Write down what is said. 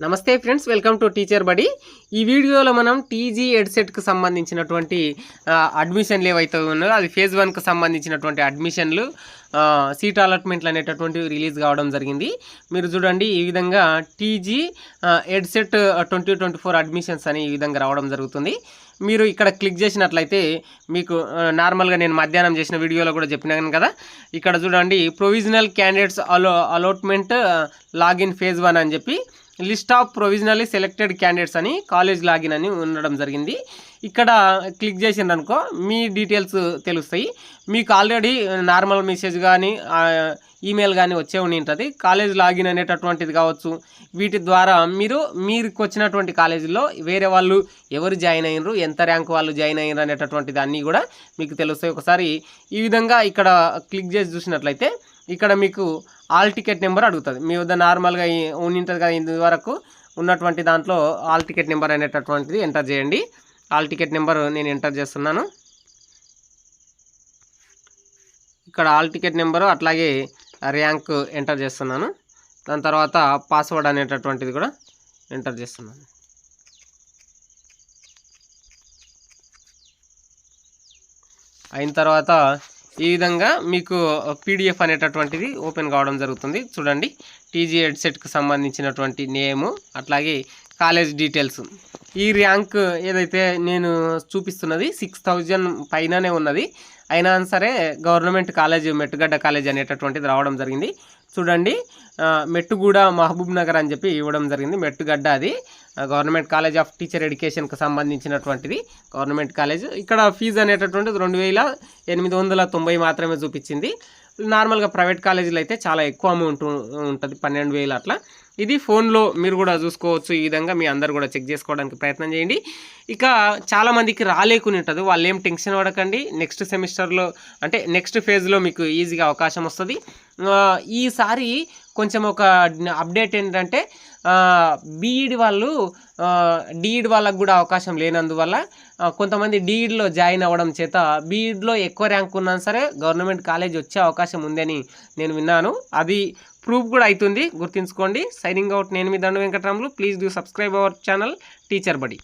నమస్తే friends, welcome to teacher బడి. ఈ వీడియోలో మనం టీజీ ఎడ్సెట్కి సంబంధించినటువంటి అడ్మిషన్లు ఏవైతే ఉన్నాయో అది ఫేజ్ 1కు సంబంధించినటువంటి అడ్మిషన్లు సీట్ అలాట్మెంట్లు అనేటటువంటివి రిలీజ్ కావడం జరిగింది. మీరు చూడండి, ఈ విధంగా టీజీ ఎడ్సెట్ 2024 అడ్మిషన్స్ అని ఈ విధంగా రావడం జరుగుతుంది. మీరు ఇక్కడ క్లిక్ చేసినట్లయితే మీకు నార్మల్గా నేను మధ్యాహ్నం చేసిన వీడియోలో కూడా చెప్పినాను కదా, ఇక్కడ చూడండి provisional candidates allotment login phase 1 అని చెప్పి list of provisionally selected candidates అని కాలేజ్ లాగిన్ అని ఉండడం జరిగింది. ఇక్కడ క్లిక్ చేసిందనుకో మీ డీటెయిల్స్ తెలుస్తాయి. మీకు ఆల్రెడీ నార్మల్ మెసేజ్ కానీ ఈమెయిల్ కానీ వచ్చే ఉంటుంది. కాలేజ్ లాగిన్ అనేటటువంటిది కావచ్చు. వీటి ద్వారా మీకు వచ్చినటువంటి కాలేజీలో వేరే వాళ్ళు ఎవరు జాయిన్ అయ్యారు, ఎంత ర్యాంక్ వాళ్ళు జాయిన్ అయ్యారు అనేటటువంటిది అన్నీ కూడా మీకు తెలుస్తాయి. ఒకసారి ఈ విధంగా ఇక్కడ క్లిక్ చేసి చూసినట్లయితే ఇక్కడ మీకు ఆల్ టికెట్ నెంబర్ అడుగుతుంది. మీ వద్ద నార్మల్గా ఉంటుంది కదా, ఇంతవరకు ఉన్నటువంటి దాంట్లో ఆల్ టికెట్ నెంబర్ అనేటటువంటిది ఎంటర్ చేయండి. ఆల్ టికెట్ నెంబర్ నేను ఎంటర్ చేస్తున్నాను. ఇక్కడ ఆల్ టికెట్ నెంబరు అట్లాగే ర్యాంక్ ఎంటర్ చేస్తున్నాను. దాని తర్వాత పాస్వర్డ్ అనేటటువంటిది కూడా ఎంటర్ చేస్తున్నాను. అయిన తర్వాత ఈ విధంగా మీకు పీడిఎఫ్ అనేటటువంటిది ఓపెన్ కావడం జరుగుతుంది. చూడండి, టీజీ ఎడ్సెట్కి సంబంధించినటువంటి నేము అట్లాగే కాలేజ్ డీటెయిల్స్. ఈ ర్యాంక్ ఏదైతే నేను చూపిస్తున్నది 6000 పైననే ఉన్నది. అయినా సరే గవర్నమెంట్ కాలేజ్ మెట్టుగడ్డ కాలేజ్ అనేటటువంటిది రావడం జరిగింది. చూడండి, మెట్టుగూడ మహబూబ్ నగర్ అని చెప్పి ఇవ్వడం జరిగింది. మెట్టుగడ్డ అది గవర్నమెంట్ కాలేజ్ ఆఫ్ టీచర్ ఎడ్యుకేషన్కి సంబంధించినటువంటిది గవర్నమెంట్ కాలేజ్. ఇక్కడ ఫీజు అనేటటువంటిది 2890 మాత్రమే చూపించింది. నార్మల్గా ప్రైవేట్ కాలేజీలో అయితే చాలా ఎక్కువ అమౌంట్ ఉంటుంది, 12000 అట్లా. ఇది ఫోన్లో మీరు కూడా చూసుకోవచ్చు. ఈ విధంగా మీ అందరు కూడా చెక్ చేసుకోవడానికి ప్రయత్నం చేయండి. ఇక చాలామందికి రాలేకుని ఉంటుంది, వాళ్ళు ఏం టెన్షన్ పడకండి. నెక్స్ట్ సెమిస్టర్లో అంటే నెక్స్ట్ ఫేజ్లో మీకు ఈజీగా అవకాశం వస్తుంది. ఈసారి కొంచెం ఒక అప్డేట్ ఏంటంటే బీఈడి వాళ్ళు డిఈడి వాళ్ళకు కూడా అవకాశం లేనందువల్ల కొంతమంది డిఈడిలో జాయిన్ అవ్వడం చేత బీఈడిలో ఎక్కువ ర్యాంక్ ఉన్నా సరే గవర్నమెంట్ కాలేజ్ వచ్చే అవకాశం ఉందని నేను విన్నాను. అది ప్రూఫ్ కూడా అవుతుంది, గుర్తుంచుకోండి. సైనింగ్ అవుట్, నేను మీ దండు Venkataramulu. Please do subscribe our channel teacher బడి.